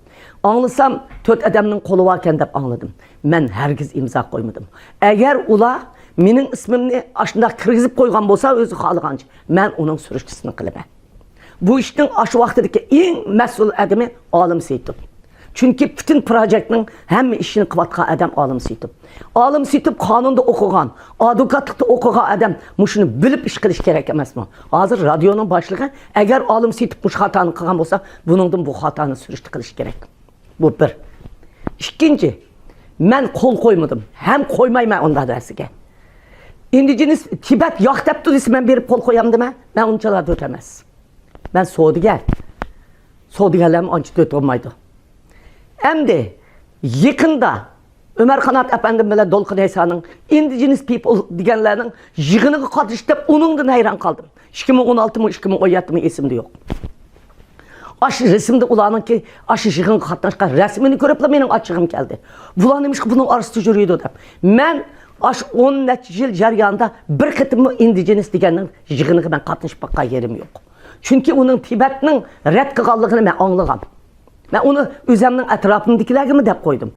Anglasam 4 odamning qo'li bor ekan deb angladim. Men hargiz imzo qo'ymadim. Agar ular mening ismimni ashunda kirgizib qo'ygan bo'lsa, o'zi xohlagancha, men uning surishtisini qilaman. Bu ishning shu vaqtidagi eng mas'ul odami olim Seyitov. Çünkü bütün projenin hem işini kıvatkan adam Alim Seyitov. Alim Seyitov kanunda okugan, advokatlıkta okugan adam muşunu bilip iş kılış gerek emez mi? Hazır radyonun başlığı eğer Alim Seyitov muş hatanı kılgan olsa bunun bu hatanı sürüştü kılış gerek. Bu bir. İkinci, ben kol koymadım. Hem koymayım onda dersiga. Indigenous Tibet yak depti desi ben berip kol koyam deme. Ben onçalar ötemez. Ben Suudiger. Suudigerlerim onça döt olmaydı. Hem de yakında Ömer Kanat efendim bilen Dolkun Eysa'nın indigenous people degenlerinin yığınıga katıştı onundan hayran kaldım. 2016 mı 2017 mi esimde yok. Aşı resimde ulanın ki aşı yığın katlaşkan resmini görüp de benim açığım geldi. Bulan demiş ki bunun arası yürüyordu da. Ben aş 10 yıl jaryanında bir kıtımı indigenous degenlerin yığınıga ben katlaşıp bakka yerim yok. Çünkü onun Tibet'nin red kıqallığını ben anlığam. Ben onu özümün etrafındakilerge mi dep koydum?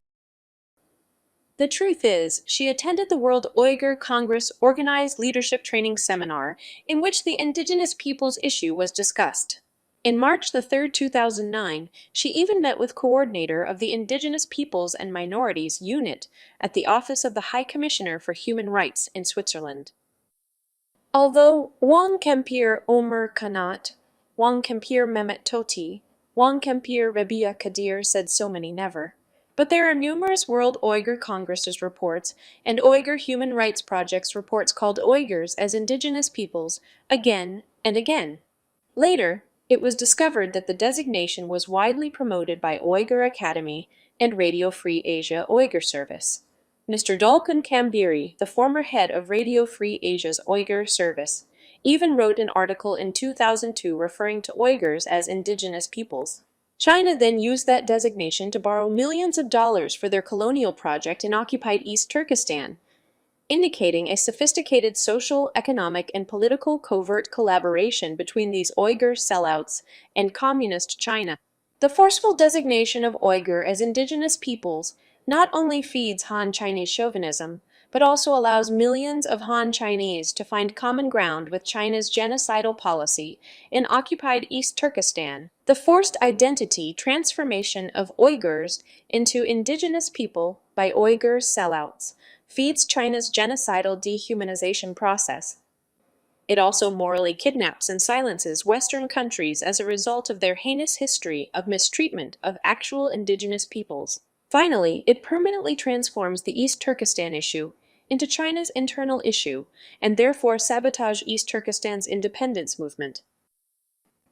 The truth is, she attended the World Uyghur Congress Organized Leadership Training Seminar, in which the indigenous peoples issue was discussed. In March the 3rd, 2009, she even met with coordinator of the Indigenous Peoples and Minorities Unit at the Office of the High Commissioner for Human Rights in Switzerland. Although Wang Kempir Omer Kanat, Wang Kempir Mehmet Toti, Wang Kempir Rabia Kadir said so many never. But there are numerous World Uyghur Congress's reports and Uyghur Human Rights Project's reports called Uyghurs as indigenous peoples again and again. Later, it was discovered that the designation was widely promoted by Uyghur Academy and Radio Free Asia Uyghur Service. Mr. Dolkun Kambiri, the former head of Radio Free Asia's Uyghur Service, even wrote an article in 2002 referring to Uyghurs as indigenous peoples. China then used that designation to borrow millions of dollars for their colonial project in occupied East Turkestan, indicating a sophisticated social, economic, and political covert collaboration between these Uyghur sellouts and communist China. The forceful designation of Uyghur as indigenous peoples not only feeds Han Chinese chauvinism, but also allows millions of Han Chinese to find common ground with China's genocidal policy in occupied East Turkestan. The forced identity transformation of Uyghurs into indigenous people by Uyghur sellouts feeds China's genocidal dehumanization process. It also morally kidnaps and silences Western countries as a result of their heinous history of mistreatment of actual indigenous peoples. Finally, it permanently transforms the East Turkestan issue into China's internal issue, and therefore sabotage East Turkestan's independence movement.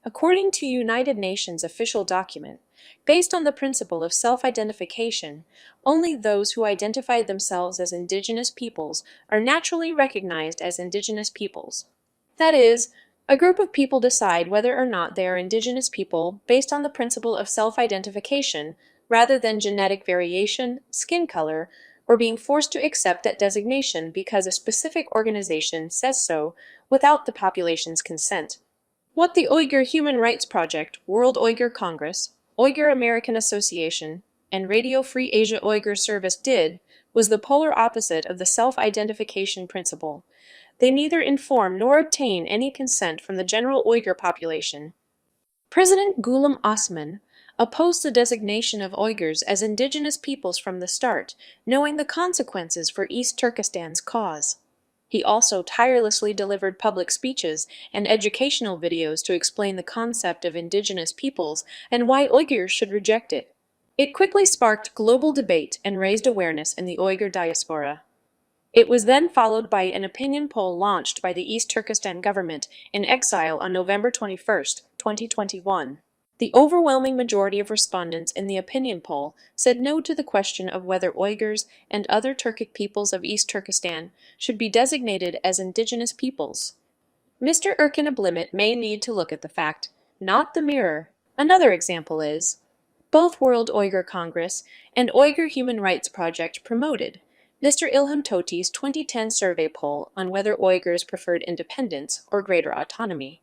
According to United Nations official document, based on the principle of self-identification, only those who identify themselves as indigenous peoples are naturally recognized as indigenous peoples. That is, a group of people decide whether or not they are indigenous people based on the principle of self-identification rather than genetic variation, skin color, or being forced to accept that designation because a specific organization says so without the population's consent. What the Uyghur Human Rights Project, World Uyghur Congress, Uyghur American Association, and Radio Free Asia Uyghur Service did was the polar opposite of the self-identification principle. They neither inform nor obtain any consent from the general Uyghur population. President Ghulam Osman opposed the designation of Uyghurs as indigenous peoples from the start, knowing the consequences for East Turkestan's cause. He also tirelessly delivered public speeches and educational videos to explain the concept of indigenous peoples and why Uyghurs should reject it. It quickly sparked global debate and raised awareness in the Uyghur diaspora. It was then followed by an opinion poll launched by the East Turkestan government in exile on November 21, 2021. The overwhelming majority of respondents in the opinion poll said no to the question of whether Uyghurs and other Turkic peoples of East Turkestan should be designated as indigenous peoples. Mr. Erkin Ablimit may need to look at the fact, not the mirror. Another example is, both World Uyghur Congress and Uyghur Human Rights Project promoted Mr. Ilham Tohti's 2010 survey poll on whether Uyghurs preferred independence or greater autonomy.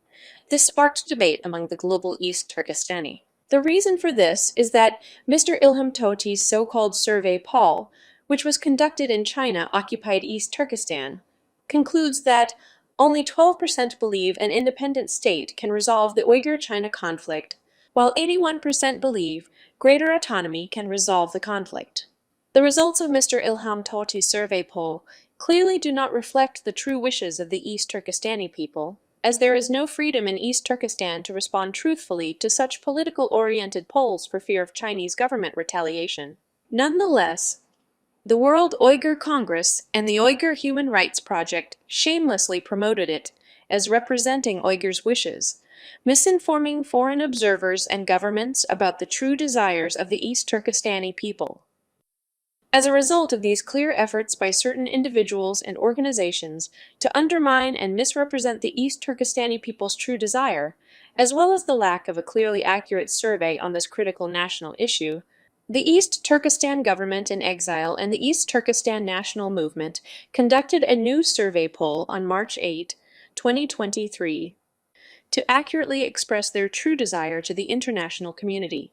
This sparked debate among the global East Turkestani. The reason for this is that Mr. Ilham Tohti's so-called survey poll, which was conducted in China-occupied East Turkestan, concludes that only 12% believe an independent state can resolve the Uyghur-China conflict, while 81% believe greater autonomy can resolve the conflict. The results of Mr. Ilham Tohti's survey poll clearly do not reflect the true wishes of the East Turkestani people, as there is no freedom in East Turkestan to respond truthfully to such political-oriented polls for fear of Chinese government retaliation. Nonetheless, the World Uyghur Congress and the Uyghur Human Rights Project shamelessly promoted it as representing Uyghurs' wishes, misinforming foreign observers and governments about the true desires of the East Turkestani people. As a result of these clear efforts by certain individuals and organizations to undermine and misrepresent the East Turkestani people's true desire, as well as the lack of a clearly accurate survey on this critical national issue, the East Turkestan government in exile and the East Turkestan National Movement conducted a new survey poll on March 8, 2023, to accurately express their true desire to the international community.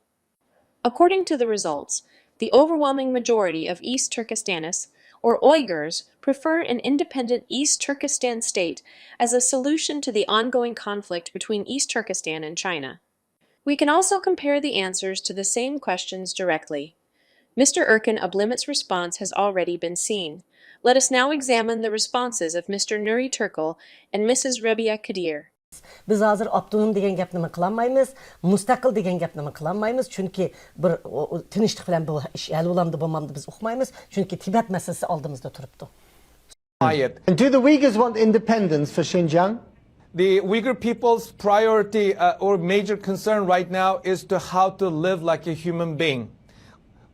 According to the results, the overwhelming majority of East Turkestanis, or Uyghurs, prefer an independent East Turkestan state as a solution to the ongoing conflict between East Turkestan and China. We can also compare the answers to the same questions directly. Mr. Erkin Ablimit's response has already been seen. Let us now examine the responses of Mr. Nuri Turkal and Mrs. Rabia Kadir. Biz hazır abdunum degen gapni qılanmaymiz, mustaqil degen gapni qılanmaymiz. Çünki bir tinchlik bilan bu ish hal bo'lamdi, bo'lmamdi biz uqmaymiz. Çünki Tibet masalasi oldimizda turibdi. And do the Uyghurs want independence for Xinjiang? The Uyghur people's priority or major concern right now is to how to live like a human being,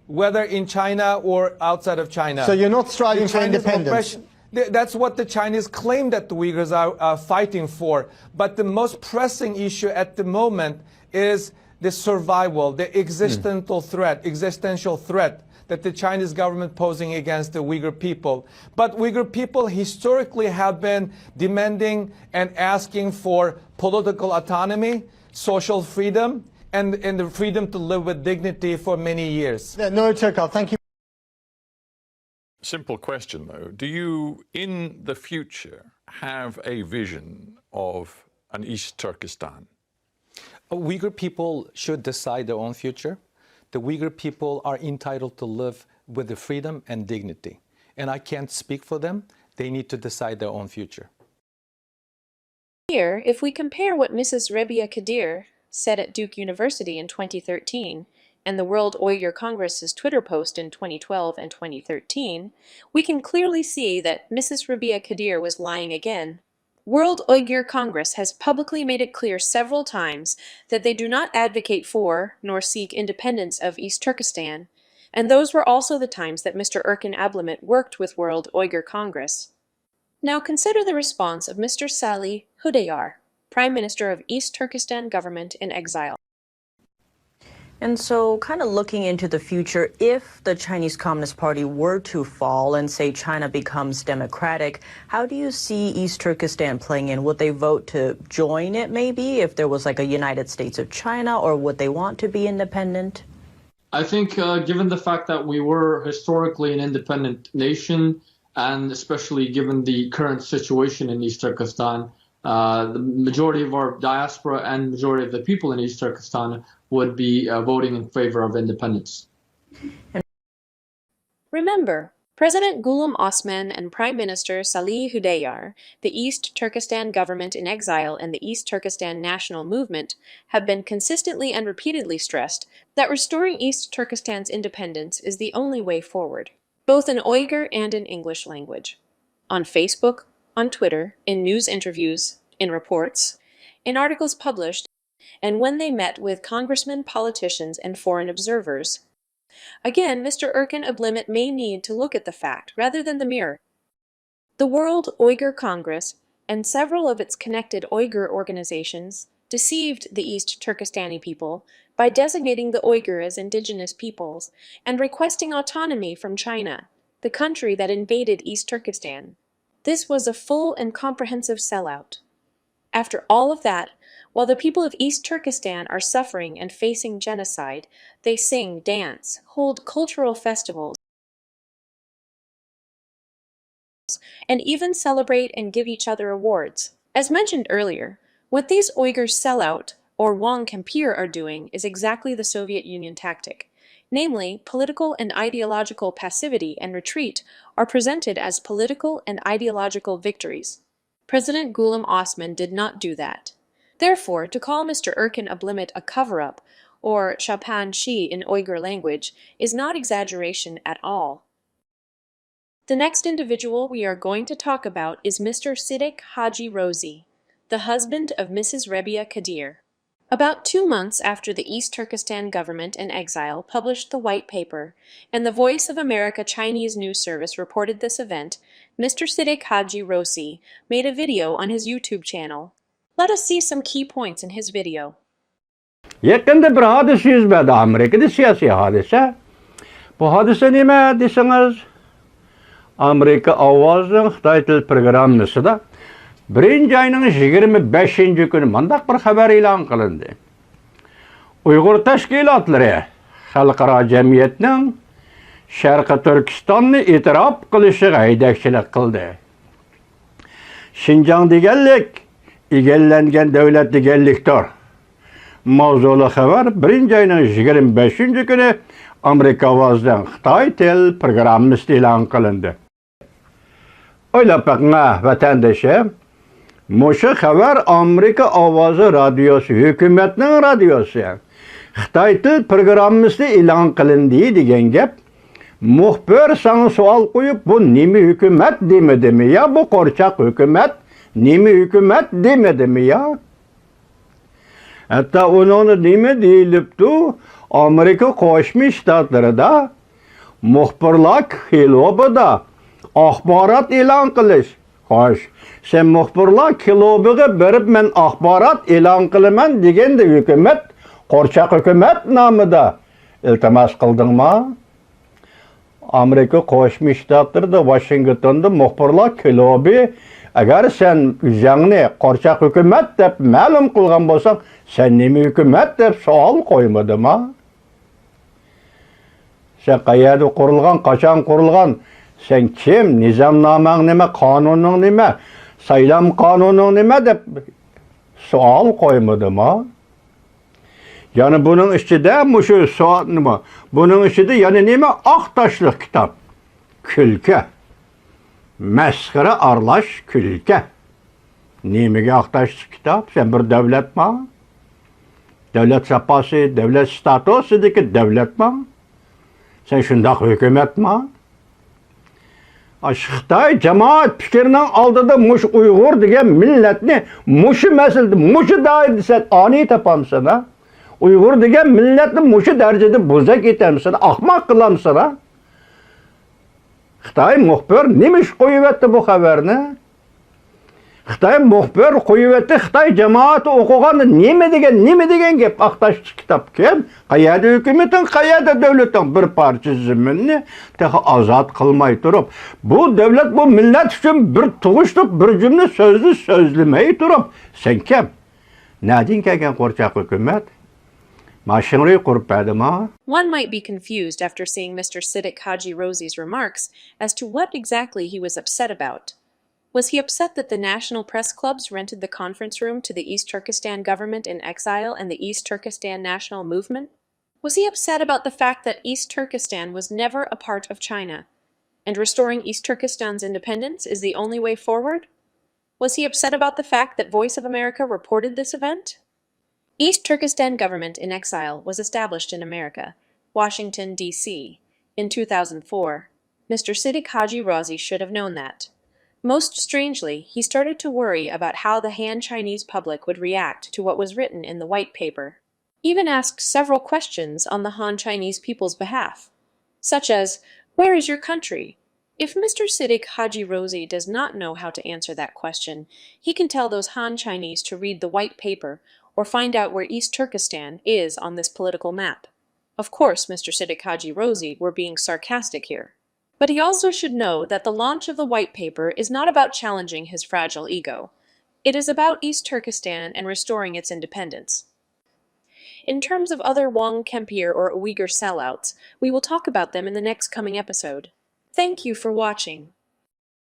whether in China or outside of China. So you're not striving for independence? That's what the Chinese claim that the Uyghurs are fighting for. But the most pressing issue at the moment is the survival, the existential threat that the Chinese government posing against the Uyghur people. But Uyghur people historically have been demanding and asking for political autonomy, social freedom, and the freedom to live with dignity for many years. No, Turkal, thank you. Simple question, though. Do you, in the future, have a vision of an East Turkestan? Uyghur people should decide their own future. The Uyghur people are entitled to live with the freedom and dignity. And I can't speak for them. They need to decide their own future. Here, if we compare what Mrs. Rabia Kadir said at Duke University in 2013 and the World Uyghur Congress's Twitter post in 2012 and 2013, we can clearly see that Mrs. Rabia Kadir was lying again. World Uyghur Congress has publicly made it clear several times that they do not advocate for nor seek independence of East Turkestan, and those were also the times that Mr. Erkin Ablimit worked with World Uyghur Congress. Now consider the response of Mr. Salih Hudayar, Prime Minister of East Turkestan government in exile. And so kind of looking into the future, if the Chinese Communist Party were to fall and say China becomes democratic, how do you see East Turkestan playing in? Would they vote to join it maybe if there was like a United States of China, or would they want to be independent? I think given the fact that we were historically an independent nation, and especially given the current situation in East Turkestan, the majority of our diaspora and majority of the people in East Turkestan would be voting in favor of independence. Remember, President Ghulam Osman and Prime Minister Salih Hudayar, the East Turkestan government in exile and the East Turkestan national movement have been consistently and repeatedly stressed that restoring East Turkestan's independence is the only way forward, both in Uyghur and in English language. On Facebook, on Twitter, in news interviews, in reports, in articles published, and when they met with congressmen, politicians, and foreign observers. Again, Mr. Erkin Ablimit may need to look at the fact rather than the mirror. The World Uyghur Congress and several of its connected Uyghur organizations deceived the East Turkestani people by designating the Uyghur as indigenous peoples and requesting autonomy from China, the country that invaded East Turkestan. This was a full and comprehensive sellout. After all of that, while the people of East Turkestan are suffering and facing genocide, they sing, dance, hold cultural festivals, and even celebrate and give each other awards. As mentioned earlier, what these Uyghur sellout, or wang kempir, are doing is exactly the Soviet Union tactic. Namely, political and ideological passivity and retreat are presented as political and ideological victories. President Ghulam Osman did not do that. Therefore, to call Mr. Erkin Ablimit a cover-up, or Shapan Shi in Uyghur language, is not exaggeration at all. The next individual we are going to talk about is Mr. Siddiq Haji Rozi, the husband of Mrs. Rebia Kadir. About 2 months after the East Turkestan government in exile published the white paper, and the Voice of America Chinese news service reported this event, Mr. Siddiq Haji Rozi made a video on his YouTube channel. Let us see some key points in his video. Yakında bir hadise yüz verdi Amerika'da, siyasi hadise. Bu hadise nime deseniz, Amerika Avaz'ın Xitay Til programması da 1. ayının 25. günü mandaq bir haber ilan qılındı. Uyghur təşkilatları xalqara cemiyetinin Şərqi Türkistan'ı itiraf qılışı haydakçılık qıldı. Şinjan deganlik egallangan davlat deganlikdir. Mavzuli xabar 1. ayının 25. günü Amerika Avaz'dan Xitay Til programması ilan qılındı. Öyle bakma vatandaşım, Moşu xabar Amerika Avazı radyosu, hükümetinin radyosu. Xitay Til programması ilan qılındı degan gap. Muxbir sana sual qo'yib, bu nima hükümet demedi mi ya? Bu qorchaq hükümet nima hükümet demedi mi ya? Hatta onu nima deyilibdi? Amerika Qo'shma Shtatlarida muxbirlar klubida axborot e'lon qilish. Xo'sh, sen muxbirlar klubiga berib men axborot e'lon qilaman deganda hukumat, qorchaq hukumat nomida iltimos qildingmi? Amerika Qo'shma Shtatlarida Washingtonda muxbirlar klubi agar sen o'zingni qorchaq hukumat deb ma'lum qilgan bo'lsang, sen nima hukumat deb savol qo'ymadingmi? Sen qayerda qurilgan, qachon qurilgan? Sen kim? Nizomnomang nima? Qonuning nima? Saylam qonuning nima deb savol qo'ymadingmi? Yani bunun içinde muşu soat nima? Bunun içinde yani nima? Aqtaşlıq kitap. Külke. Mesxire arlaş külke. Nimiga aqtaşlıq kitap? Sen bir devlet mi? Devlet sapası, devlet statusideki devlet mi? Sen şundaq hükümet mi? Xitay cemaat fikrinin aldıda muş Uyghur degen milletini muşu meseldi, muşu dair desen ani tapamsın ha? Uyghur degen milletni muşu derecede buzak etemsin, ahmak kılamsın ha? Xitay muxbir nima ish qo'yib bu xabarni? Xitay muhbir qo'yib Xitay jamoati o'qiganda nima degan gap aqtashchi kitob kim? Qayerda hukumating, qayerda davlating bir parcha zaminni tehi ozod qilmay turib, bu davlat bu millat uchun bir tug'ishliq bir jumla so'zni so'zlamay turib, sen kim? Nadin kelgan qo'rchoq hukumat? Mashinani qurib berdimi? One might be confused after seeing Mr. Siddiq Haji Rosi's remarks as to what exactly he was upset about. Was he upset that the national press clubs rented the conference room to the East Turkestan government in exile and the East Turkestan national movement? Was he upset about the fact that East Turkestan was never a part of China, and restoring East Turkestan's independence is the only way forward? Was he upset about the fact that Voice of America reported this event? East Turkestan government in exile was established in America, Washington, D.C., in 2004. Mr. Siddiq Haji Rosi should have known that. Most strangely, he started to worry about how the Han Chinese public would react to what was written in the white paper. Even asked several questions on the Han Chinese people's behalf, such as, "Where is your country?" If Mr. Siddiq Haji Rosi does not know how to answer that question, he can tell those Han Chinese to read the white paper or find out where East Turkestan is on this political map. Of course, Mr. Siddiq Haji Rosi were being sarcastic here. But he also should know that the launch of the white paper is not about challenging his fragile ego. It is about East Turkestan and restoring its independence. In terms of other Wang, Kempir, or Uyghur sellouts, we will talk about them in the next coming episode. Thank you for watching.